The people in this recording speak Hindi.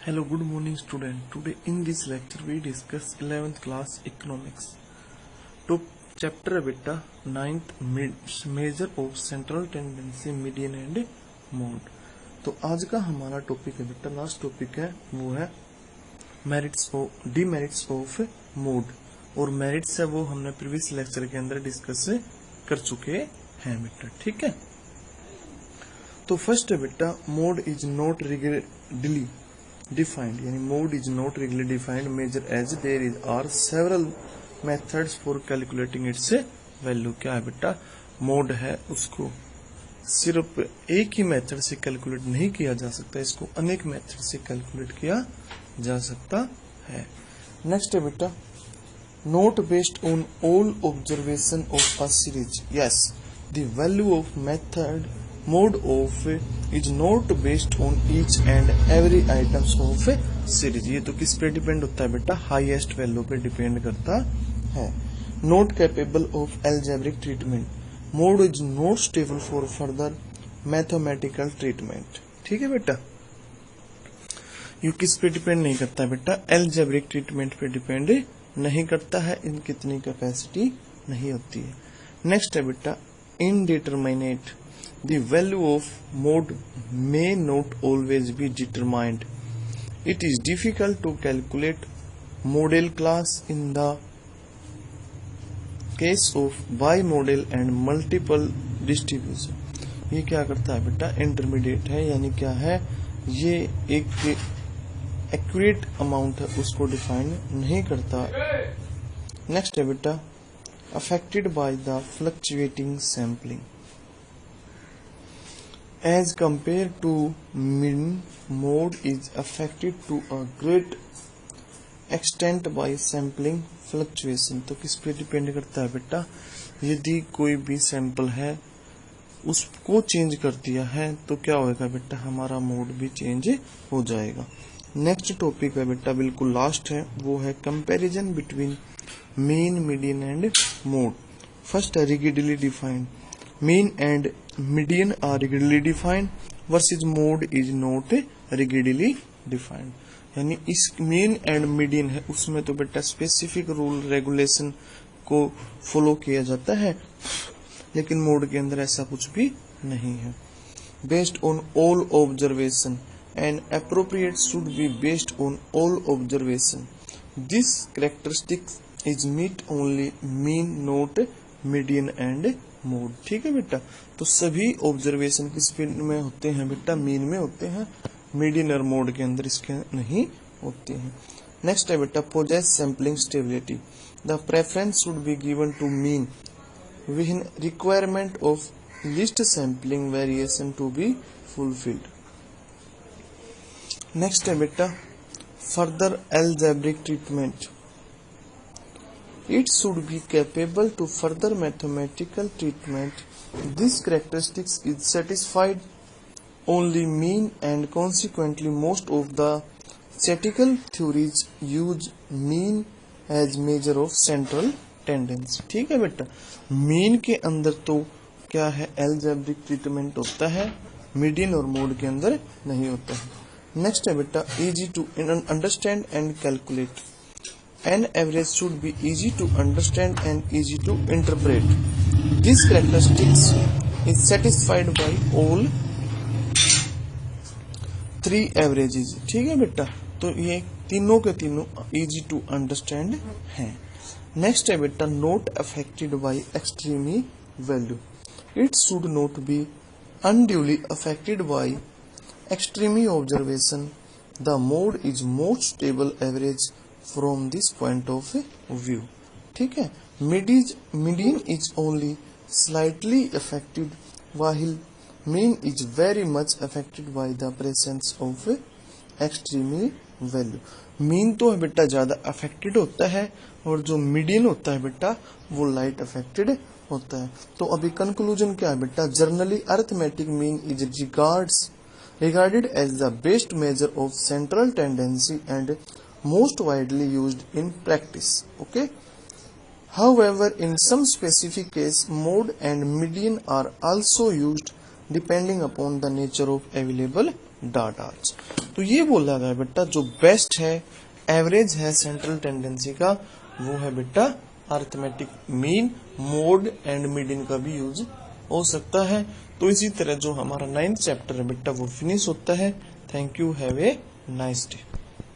Hello, good morning student. Today in this lecture we discuss 11th class economics. तो चैप्टर है बेटा 9th measure of central tendency median and mode. तो आज का हमारा टॉपिक है बेटा, लास्ट टॉपिक है वो है merits of demerits of mode, और मेरिट्स है वो हमने प्रीवियस लेक्चर के अंदर डिस्कस कर चुके हैं बेटा। ठीक है, तो फर्स्ट है बेटा mode is not regularly defined, यानी mode is not regularly defined measure as there are several methods for calculating its value। क्या है बेटा, मोड है उसको सिर्फ एक ही मेथड से कैलकुलेट नहीं किया जा सकता, इसको अनेक मेथड से कैलकुलेट किया जा सकता है। नेक्स्ट है बेटा note based on all observation of a series, yes the value of method mode of is not based on each and every items of series. ये तो किस पे डिपेंड होता है बेटा, हाईएस्ट वैल्यू पे डिपेंड करता है। Not capable of algebraic treatment, mode is not stable for further mathematical treatment. ठीक है बेटा, ये किस पे डिपेंड नहीं करता है बेटा, एल्जेब्रिक ट्रीटमेंट पे डिपेंड नहीं करता है, इनकी इतनी कैपेसिटी नहीं होती है। नेक्स्ट है बेटा indeterminate, the value of mode may not always be determined. It is difficult to calculate model class in the case of bimodal and multiple distribution। ये क्या करता है बेटा, इंटरमीडिएट है, यानी क्या है, ये एक एक्यूरेट अमाउंट है, उसको डिफाइन नहीं करता। नेक्स्ट है बेटा affected by the fluctuating sampling as compared to mean, mode is affected to a great extent by sampling fluctuation। तो किस पे डिपेंड करता है बेटा, यदि कोई भी सैंपल है उसको चेंज कर दिया है तो क्या होगा बेटा, हमारा मोड भी चेंज हो जाएगा। नेक्स्ट टॉपिक है बेटा, बिल्कुल लास्ट है, वो है comparison between mean median and mode. First है रिगिडली defined, mean and median are rigidly defined versus mode is not rigidly defined। यानी इस mean and median है उसमें तो बेटा स्पेसिफिक रूल रेगुलेशन को फॉलो किया जाता है, लेकिन मोड के अंदर ऐसा कुछ भी नहीं है। Based on all observation and appropriate should be based on all observation, this characteristic is met only mean not median and mode. ठीक है बेटा, तो सभी ऑब्जर्वेशन किस में होते हैं बेटा, मीन में होते हैं, मीडियन और मोड के अंदर इसके नहीं होते हैं। नेक्स्ट है बेटा possess sampling stability, the preference should be given to mean with requirement of least sampling variation to be fulfilled. Next है बेटा further algebraic treatment, it should be capable to further mathematical treatment. This characteristic is satisfied only mean and consequently most of the statistical theories use mean as measure of central tendency। ठीक है बेटा, मीन के अंदर तो क्या है, एल्जेब्रिक ट्रीटमेंट होता है, मीडियन और मोड के अंदर नहीं होता है। नेक्स्ट है बेटा easy to understand and calculate, an average should be easy to understand and easy to interpret. This characteristics is satisfied by all three averages। ठीक है बेटा, तो ये तीनों के तीनों easy to understand हैं। नेक्स्ट है बेटा not affected by extreme value, it should not be unduly affected by extreme observation, the mode is most stable average from this point of view। ठीक है, median is only slightly affected while mean is very much affected by the presence of extreme value। mean तो है बेटा ज्यादा affected होता है, और जो median होता है बेटा वो light affected होता है। तो अभी conclusion क्या है बेटा, generally arithmetic mean is regarded as the best measure of central tendency and most widely used in practice। Okay, however in some specific case mode and median are also used depending upon the nature of available data। तो ये बोला गया बेटा जो बेस्ट है, एवरेज है सेंट्रल टेंडेंसी का, वो है बेटा arithmetic mean, mode and median का भी यूज हो सकता है। तो इसी तरह जो हमारा 9th चैप्टर है बेटा वो फिनिश होता है। Thank you, have a nice day.